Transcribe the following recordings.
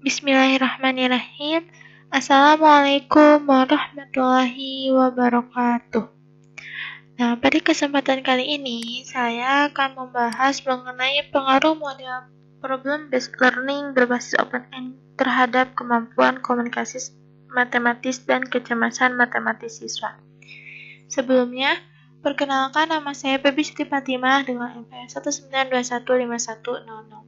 Bismillahirrahmanirrahim. Assalamualaikum warahmatullahi wabarakatuh. Nah, pada kesempatan kali ini saya akan membahas mengenai pengaruh model problem-based learning berbasis open-end terhadap kemampuan komunikasi matematis dan kecemasan matematis siswa. Sebelumnya, perkenalkan nama saya Febi Siti Fatimah dengan NPM 192151004.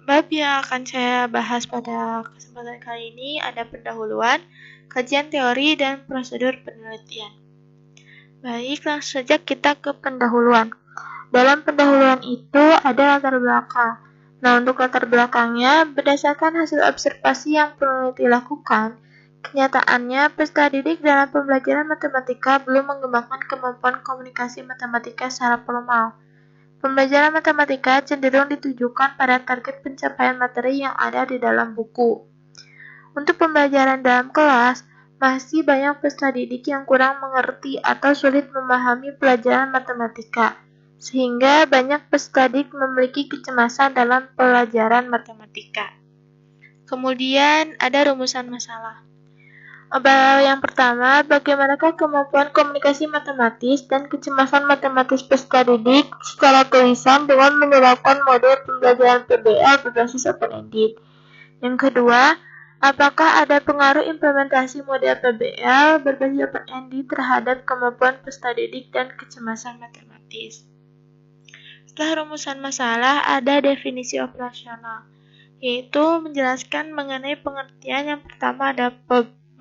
Bab yang akan saya bahas pada kesempatan kali ini ada pendahuluan, kajian teori, dan prosedur penelitian. Baik, langsung saja kita ke pendahuluan. Dalam pendahuluan itu ada latar belakang. Nah, untuk latar belakangnya, berdasarkan hasil observasi yang peneliti lakukan, kenyataannya peserta didik dalam pembelajaran matematika belum mengembangkan kemampuan komunikasi matematika secara formal. Pembelajaran matematika cenderung ditujukan pada target pencapaian materi yang ada di dalam buku. Untuk pembelajaran dalam kelas, masih banyak peserta didik yang kurang mengerti atau sulit memahami pelajaran matematika, sehingga banyak peserta didik memiliki kecemasan dalam pelajaran matematika. Kemudian ada rumusan masalah. Yang pertama, bagaimanakah kemampuan komunikasi matematis dan kecemasan matematis peserta didik secara tulisan dengan menerapkan model pembelajaran PBL berbasis open-ended. Yang kedua, apakah ada pengaruh implementasi model PBL berbasis open-ended terhadap kemampuan peserta didik dan kecemasan matematis? Setelah rumusan masalah, ada definisi operasional, yaitu menjelaskan mengenai pengertian. Yang pertama ada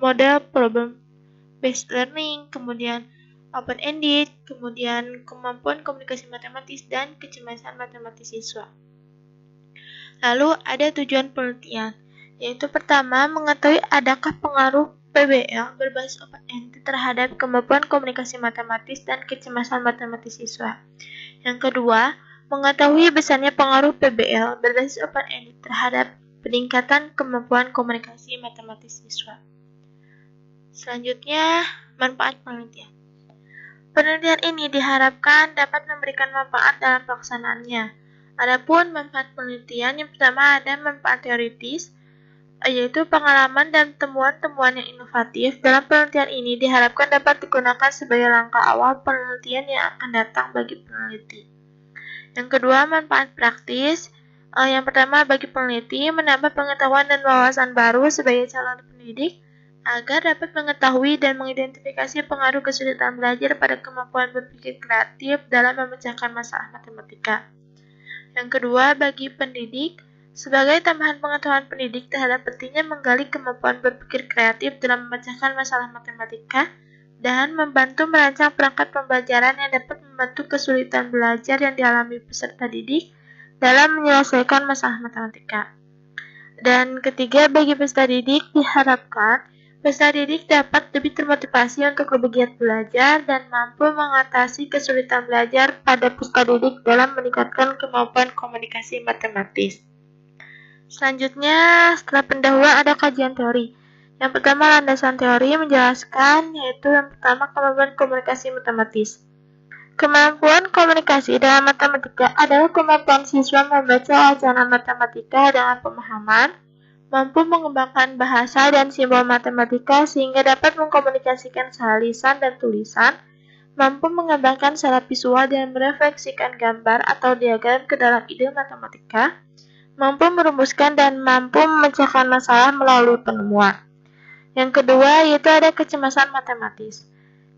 model problem-based learning, kemudian open-ended, kemudian kemampuan komunikasi matematis, dan kecemasan matematis siswa. Lalu ada tujuan penelitian, yaitu pertama, mengetahui adakah pengaruh PBL berbasis open-ended terhadap kemampuan komunikasi matematis dan kecemasan matematis siswa. Yang kedua, mengetahui besarnya pengaruh PBL berbasis open-ended terhadap peningkatan kemampuan komunikasi matematis siswa. Selanjutnya, manfaat penelitian. Penelitian ini diharapkan dapat memberikan manfaat dalam pelaksanaannya. Adapun manfaat penelitian, yang pertama ada manfaat teoritis, yaitu pengalaman dan temuan-temuan yang inovatif. Dalam penelitian ini diharapkan dapat digunakan sebagai langkah awal penelitian yang akan datang bagi peneliti. Yang kedua, manfaat praktis. Yang pertama, bagi peneliti, menambah pengetahuan dan wawasan baru sebagai calon pendidik, agar dapat mengetahui dan mengidentifikasi pengaruh kesulitan belajar pada kemampuan berpikir kreatif dalam memecahkan masalah matematika. Yang kedua, bagi pendidik, sebagai tambahan pengetahuan pendidik terhadap pentingnya menggali kemampuan berpikir kreatif dalam memecahkan masalah matematika dan membantu merancang perangkat pembelajaran yang dapat membantu kesulitan belajar yang dialami peserta didik dalam menyelesaikan masalah matematika. Dan ketiga, bagi peserta didik diharapkan peserta didik dapat lebih termotivasi untuk lebih giat belajar dan mampu mengatasi kesulitan belajar pada peserta didik dalam meningkatkan kemampuan komunikasi matematis. Selanjutnya, setelah pendahuluan ada kajian teori. Yang pertama, landasan teori menjelaskan, yaitu yang pertama kemampuan komunikasi matematis. Kemampuan komunikasi dalam matematika adalah kemampuan siswa membaca wacana matematika dengan pemahaman, mampu mengembangkan bahasa dan simbol matematika sehingga dapat mengkomunikasikan secara lisan dan tulisan, mampu mengembangkan secara visual dan merefleksikan gambar atau diagram ke dalam ide matematika, mampu merumuskan dan mampu memecahkan masalah melalui penemuan. Yang kedua, yaitu ada kecemasan matematis.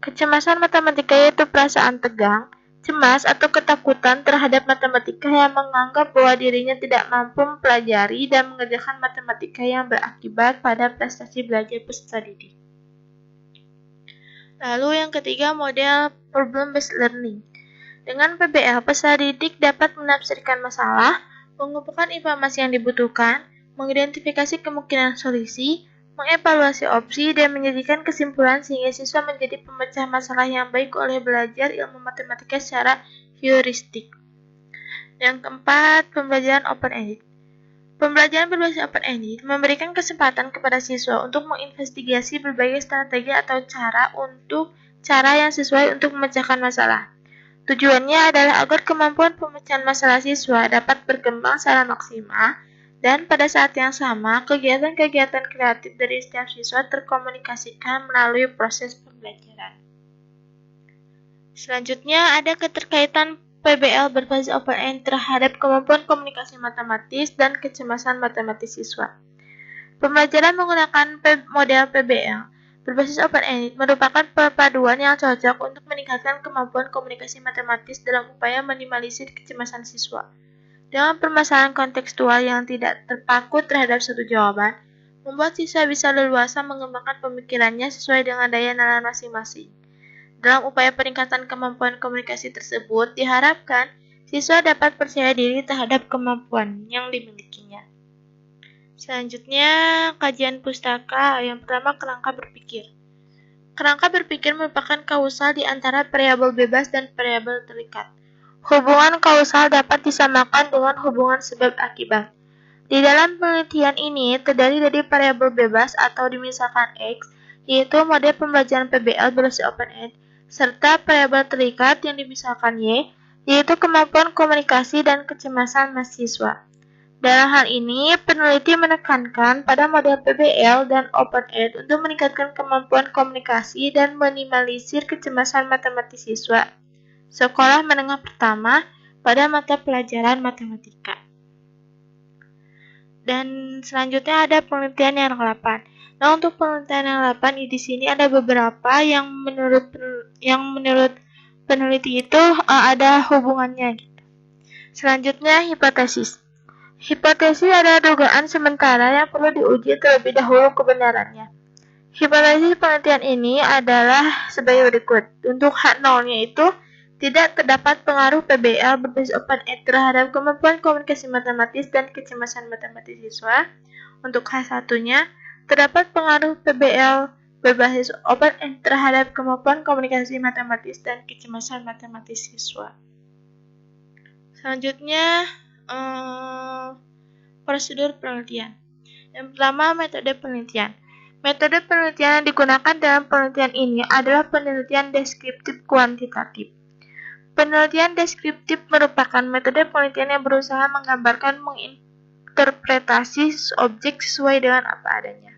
Kecemasan matematika yaitu perasaan tegang, cemas atau ketakutan terhadap matematika yang menganggap bahwa dirinya tidak mampu mempelajari dan mengerjakan matematika yang berakibat pada prestasi belajar peserta didik. Lalu yang ketiga, model problem-based learning. Dengan PBL, peserta didik dapat menafsirkan masalah, mengumpulkan informasi yang dibutuhkan, mengidentifikasi kemungkinan solusi, mengevaluasi opsi, dan menjadikan kesimpulan sehingga siswa menjadi pemecah masalah yang baik oleh belajar ilmu matematika secara heuristik. Yang keempat, pembelajaran open-ended. Pembelajaran berbasis open-ended memberikan kesempatan kepada siswa untuk menginvestigasi berbagai strategi atau cara yang sesuai untuk memecahkan masalah. Tujuannya adalah agar kemampuan pemecahan masalah siswa dapat berkembang secara maksimal dan pada saat yang sama, kegiatan-kegiatan kreatif dari setiap siswa terkomunikasikan melalui proses pembelajaran. Selanjutnya, ada keterkaitan PBL berbasis open-end terhadap kemampuan komunikasi matematis dan kecemasan matematis siswa. Pembelajaran menggunakan model PBL berbasis open-end merupakan perpaduan yang cocok untuk meningkatkan kemampuan komunikasi matematis dalam upaya minimalisir kecemasan siswa. Dengan permasalahan kontekstual yang tidak terpaku terhadap satu jawaban, membuat siswa bisa leluasa mengembangkan pemikirannya sesuai dengan daya nalar masing-masing. Dalam upaya peningkatan kemampuan komunikasi tersebut, diharapkan siswa dapat percaya diri terhadap kemampuan yang dimilikinya. Selanjutnya, kajian pustaka. Yang pertama, kerangka berpikir. Kerangka berpikir merupakan kausal di antara variabel bebas dan variabel terikat. Hubungan kausal dapat disamakan dengan hubungan sebab akibat. Di dalam penelitian ini terdiri dari variabel bebas atau dimisalkan X, yaitu model pembelajaran PBL berbasis open-end, serta variabel terikat yang dimisalkan Y, yaitu kemampuan komunikasi dan kecemasan mahasiswa. Dalam hal ini, peneliti menekankan pada model PBL dan open-end untuk meningkatkan kemampuan komunikasi dan minimalisir kecemasan matematis siswa sekolah menengah pertama pada mata pelajaran matematika. Dan selanjutnya ada penelitian yang ke-8. Nah, untuk penelitian yang ke-8 di sini ada beberapa yang menurut peneliti itu ada hubungannya gitu. Selanjutnya hipotesis. Hipotesis adalah dugaan sementara yang perlu diuji terlebih dahulu kebenarannya. Hipotesis penelitian ini adalah sebagai berikut. Untuk H0-nya itu tidak terdapat pengaruh PBL berbasis open-end terhadap kemampuan komunikasi matematis dan kecemasan matematis siswa. Untuk H1-nya, terdapat pengaruh PBL berbasis open-end terhadap kemampuan komunikasi matematis dan kecemasan matematis siswa. Selanjutnya, prosedur penelitian. Yang pertama, metode penelitian. Metode penelitian yang digunakan dalam penelitian ini adalah penelitian deskriptif kuantitatif. Penelitian deskriptif merupakan metode penelitian yang berusaha menggambarkan menginterpretasi objek sesuai dengan apa adanya.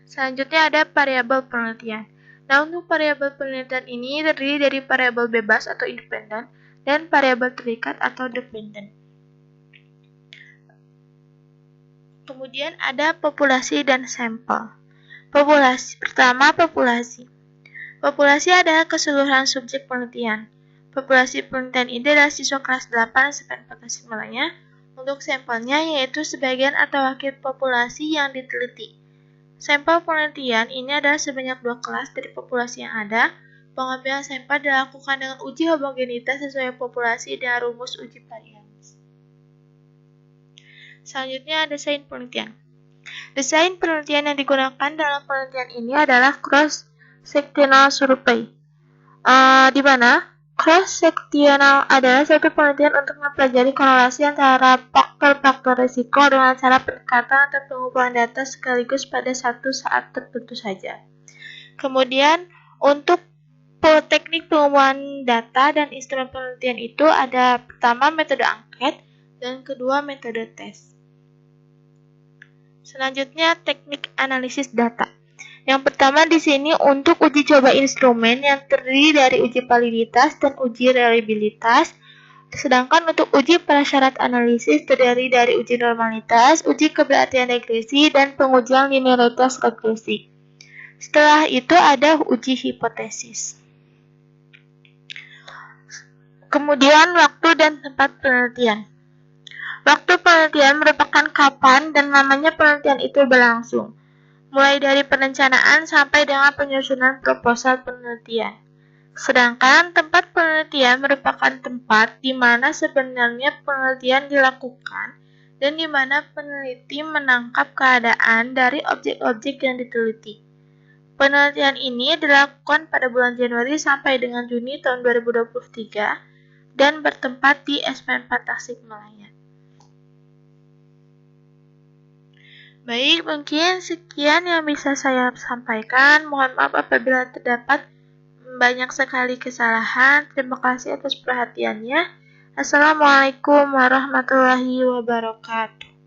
Selanjutnya ada variabel penelitian. Nah, untuk variabel penelitian ini terdiri dari variabel bebas atau independen dan variabel terikat atau dependen. Kemudian ada populasi dan sampel. Pertama, populasi. Populasi adalah keseluruhan subjek penelitian. Populasi penelitian ini adalah siswa kelas 8 sampai 14 semuanya. Untuk sampelnya yaitu sebagian atau wakil populasi yang diteliti. Sampel penelitian ini adalah sebanyak 2 kelas dari populasi yang ada. Pengambilan sampel dilakukan dengan uji homogenitas sesuai populasi dan rumus uji varians. Selanjutnya, desain penelitian. Desain penelitian yang digunakan dalam penelitian ini adalah cross-sectional survey. Di mana cross-sectional adalah suatu penelitian untuk mempelajari korelasi antara faktor-faktor risiko dengan cara pendekatan atau pengumpulan data sekaligus pada satu saat tertentu saja. Kemudian, untuk teknik pengumpulan data dan instrumen penelitian itu ada pertama metode angket dan kedua metode tes. Selanjutnya, teknik analisis data. Yang pertama di sini untuk uji coba instrumen yang terdiri dari uji validitas dan uji reliabilitas. Sedangkan untuk uji prasyarat analisis terdiri dari uji normalitas, uji keberhasilan regresi, dan pengujian linearitas regresi. Setelah itu ada uji hipotesis. Kemudian waktu dan tempat penelitian. Waktu penelitian merupakan kapan dan lamanya penelitian itu berlangsung, mulai dari perencanaan sampai dengan penyusunan proposal penelitian. Sedangkan tempat penelitian merupakan tempat di mana sebenarnya penelitian dilakukan dan di mana peneliti menangkap keadaan dari objek-objek yang diteliti. Penelitian ini dilakukan pada bulan Januari sampai dengan Juni tahun 2023 dan bertempat di SP4 Tasikmalaya. Baik, mungkin sekian yang bisa saya sampaikan. Mohon maaf apabila terdapat banyak sekali kesalahan. Terima kasih atas perhatiannya. Assalamualaikum warahmatullahi wabarakatuh.